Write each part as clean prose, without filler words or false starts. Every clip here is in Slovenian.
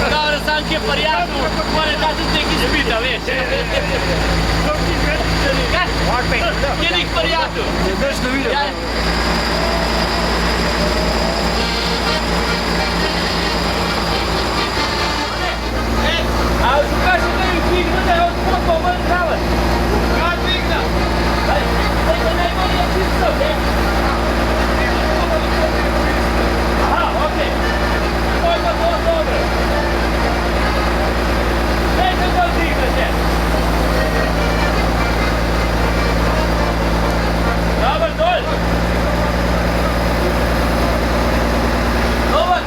Dobro, sam ki je prijatno, mora dati neki izpita, veš. Kaj? Kje nek prijatno? Je veš da vidim. A šukaš da ju dvignu da je od potpa ven zraven? Kad dvigna? Daj ga najbolje čisto, ne? Aha, okej. To je pa to dobro. Daj ga bolj dvignete. Dobar, dol. Dobar.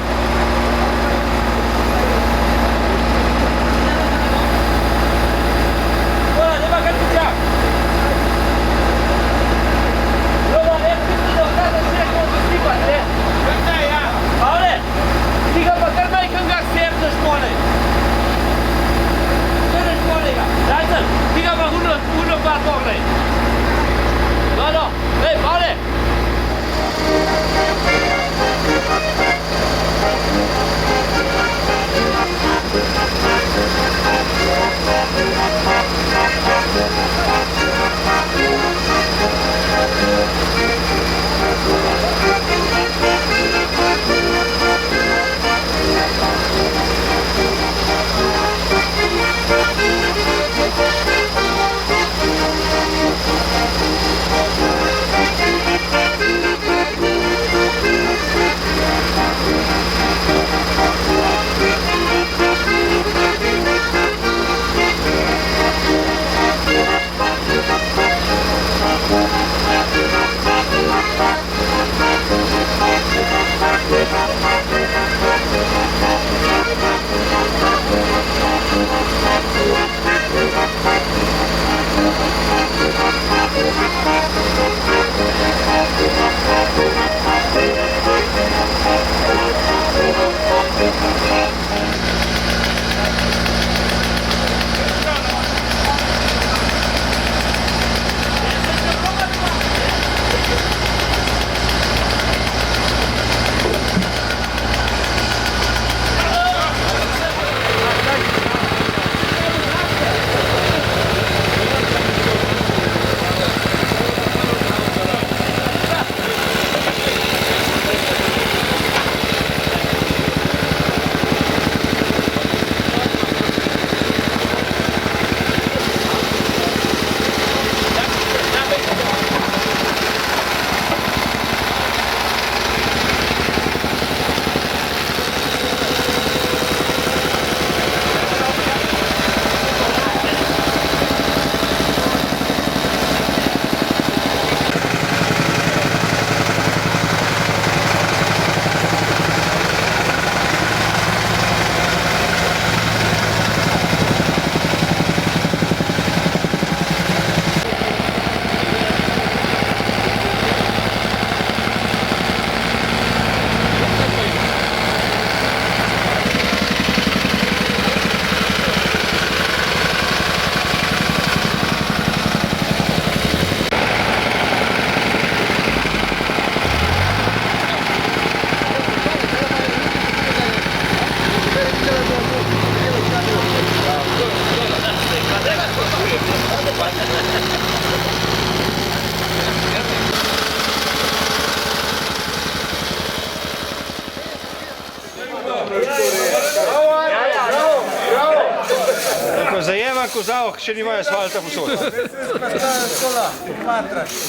Zajema kozao, še nima asfalta posod.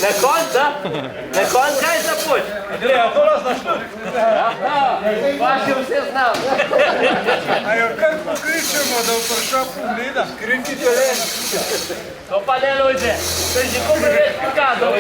Na konca? Na konca kaj za pot? Gleda, to nas našlo. Pa še vse znam. A jo kar pokličemo, da vpraša pogleda. Kriki teren. To pa ne lojde. To je že ko preveč pokazal.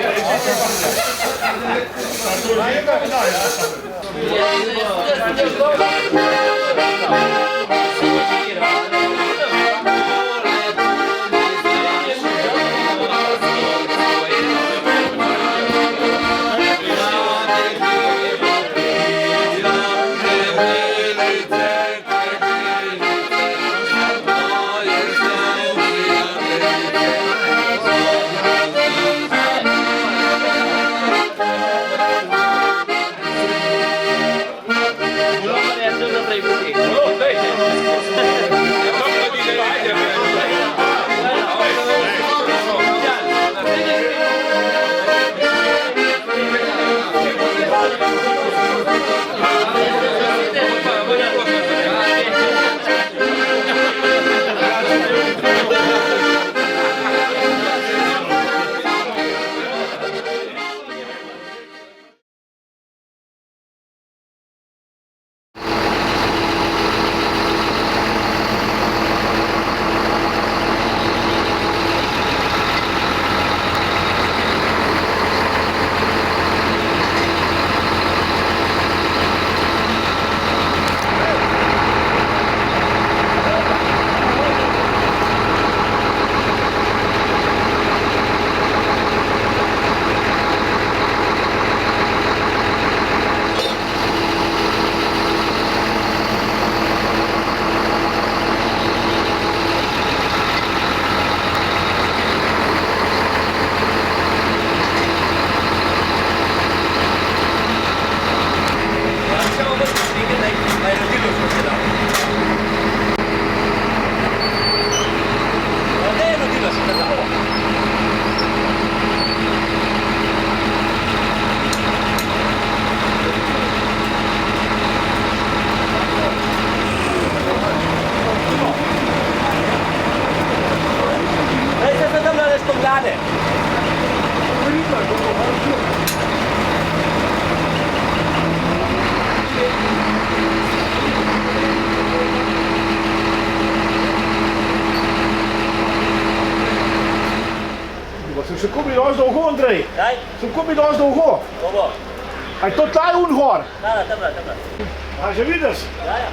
dosti dolgo, Andrej? Kaj? Sem kupi dosti dolgo. Bobo. A je to ta unhor? Da, tamle. A že vidiš? Ja.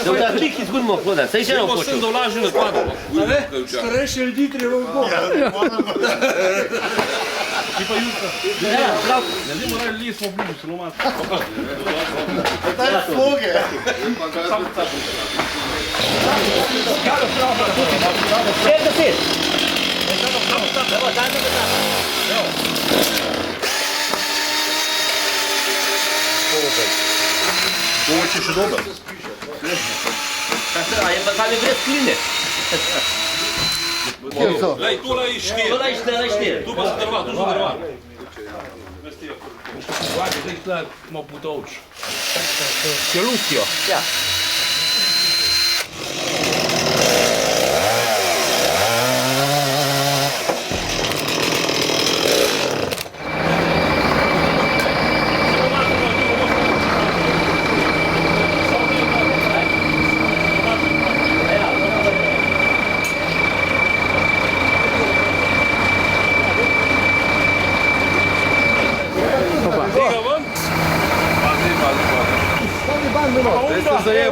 Da vda klik izgubimo ploda, saj še eno počel. Sem dolažil na kvadro. Starejše ljudi treba v bok. Ti pa jutra. Ja, prav. Ne vem, morali li smo blizu, zelo malo. Daj sloge. Pet do pet. Evo, dajmo ga tam. Ovo će še dobar. A je pa tam je brez kline. Lej, tole je štir. To daj štir. Tu pa se drva, tu se drva. Vladi, zdaj tle malo putovč. Še lustijo. Ja.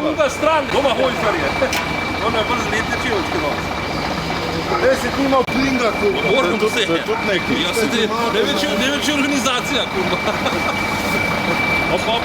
Unga stran, doma hojkar je. Ono je bolj zletne čivčke nos. Deset ni imel plinga, kurva. Moram To vse. je tudi nekaj. Ja, se ti, največja organizacija, kurva. Hop, hop.